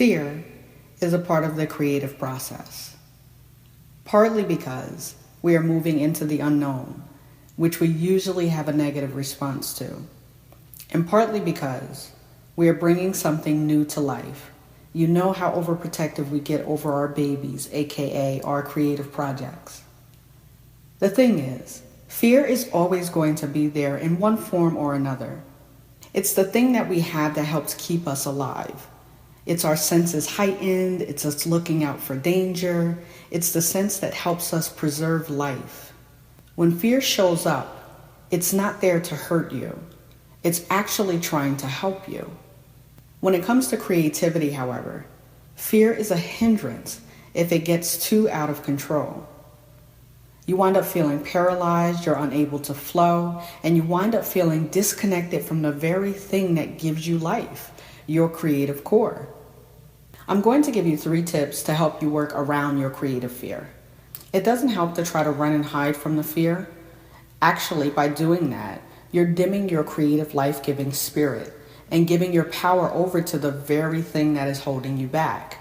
Fear is a part of the creative process, partly because we are moving into the unknown, which we usually have a negative response to, and partly because we are bringing something new to life. You know how overprotective we get over our babies, aka our creative projects. The thing is, fear is always going to be there in one form or another. It's the thing that we have that helps keep us alive. It's our senses heightened, it's us looking out for danger, it's the sense that helps us preserve life. When fear shows up, it's not there to hurt you. It's actually trying to help you. When it comes to creativity, however, fear is a hindrance if it gets too out of control. You wind up feeling paralyzed, you're unable to flow, and you wind up feeling disconnected from the very thing that gives you life, your creative core. I'm going to give you 3 tips to help you work around your creative fear. It doesn't help to try to run and hide from the fear. Actually, by doing that, you're dimming your creative life-giving spirit and giving your power over to the very thing that is holding you back.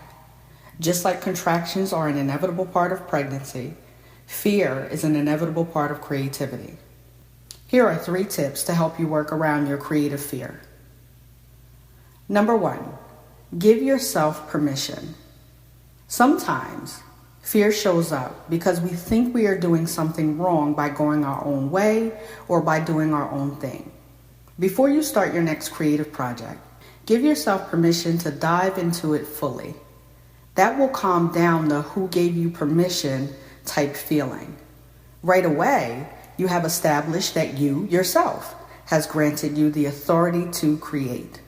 Just like contractions are an inevitable part of pregnancy, fear is an inevitable part of creativity. Here are 3 tips to help you work around your creative fear. Number 1, give yourself permission. Sometimes fear shows up because we think we are doing something wrong by going our own way or by doing our own thing. Before you start your next creative project, give yourself permission to dive into it fully. That will calm down the who gave you permission type feeling. Right away, you have established that you, yourself, has granted you the authority to create.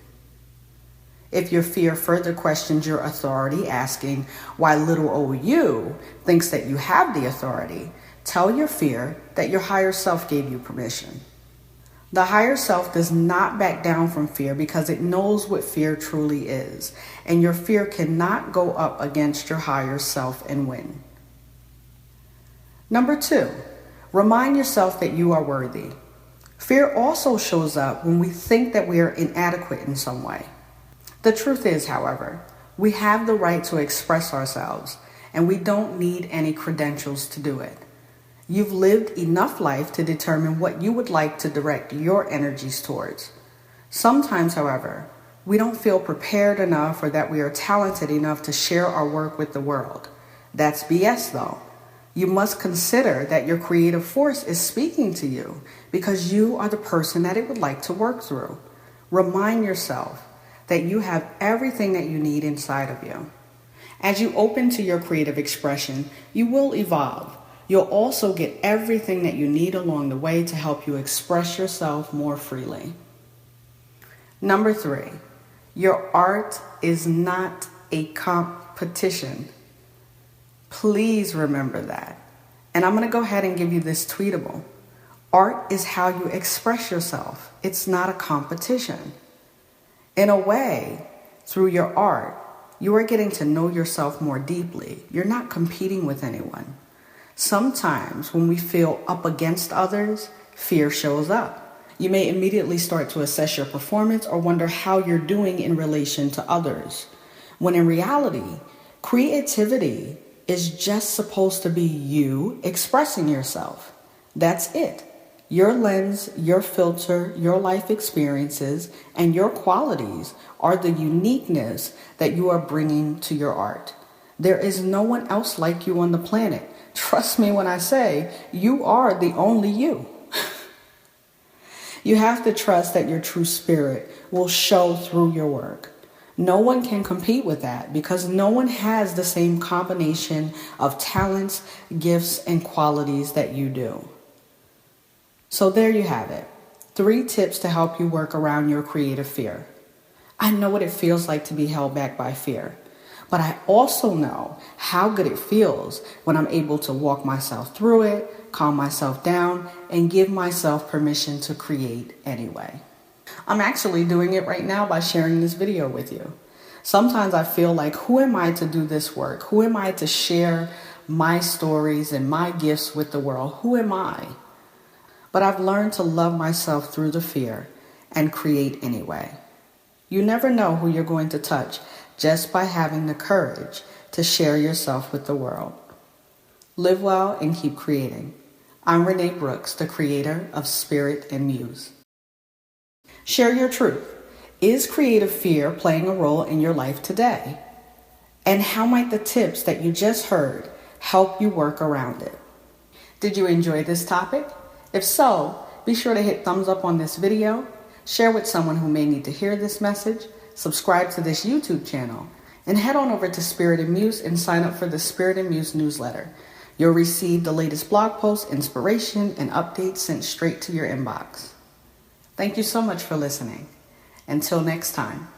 If your fear further questions your authority, asking why little old you thinks that you have the authority, tell your fear that your higher self gave you permission. The higher self does not back down from fear because it knows what fear truly is, and your fear cannot go up against your higher self and win. Number 2, remind yourself that you are worthy. Fear also shows up when we think that we are inadequate in some way. The truth is, however, we have the right to express ourselves, and we don't need any credentials to do it. You've lived enough life to determine what you would like to direct your energies towards. Sometimes, however, we don't feel prepared enough or that we are talented enough to share our work with the world. That's BS, though. You must consider that your creative force is speaking to you because you are the person that it would like to work through. Remind yourself that you have everything that you need inside of you. As you open to your creative expression, you will evolve. You'll also get everything that you need along the way to help you express yourself more freely. Number 3, your art is not a competition. Please remember that. And I'm going to go ahead and give you this tweetable. Art is how you express yourself. It's not a competition. In a way, through your art, you are getting to know yourself more deeply. You're not competing with anyone. Sometimes when we feel up against others, fear shows up. You may immediately start to assess your performance or wonder how you're doing in relation to others. When in reality, creativity is just supposed to be you expressing yourself. That's it. Your lens, your filter, your life experiences, and your qualities are the uniqueness that you are bringing to your art. There is no one else like you on the planet. Trust me when I say you are the only you. You have to trust that your true spirit will show through your work. No one can compete with that because no one has the same combination of talents, gifts, and qualities that you do. So there you have it. 3 tips to help you work around your creative fear. I know what it feels like to be held back by fear, but I also know how good it feels when I'm able to walk myself through it, calm myself down, and give myself permission to create anyway. I'm actually doing it right now by sharing this video with you. Sometimes I feel like, who am I to do this work? Who am I to share my stories and my gifts with the world? Who am I? But I've learned to love myself through the fear and create anyway. You never know who you're going to touch just by having the courage to share yourself with the world. Live well and keep creating. I'm Renee Brooks, the creator of Spirit and Muse. Share your truth. Is creative fear playing a role in your life today? And how might the tips that you just heard help you work around it? Did you enjoy this topic? If so, be sure to hit thumbs up on this video, share with someone who may need to hear this message, subscribe to this YouTube channel, and head on over to Spirit and Muse and sign up for the Spirit and Muse newsletter. You'll receive the latest blog posts, inspiration, and updates sent straight to your inbox. Thank you so much for listening. Until next time.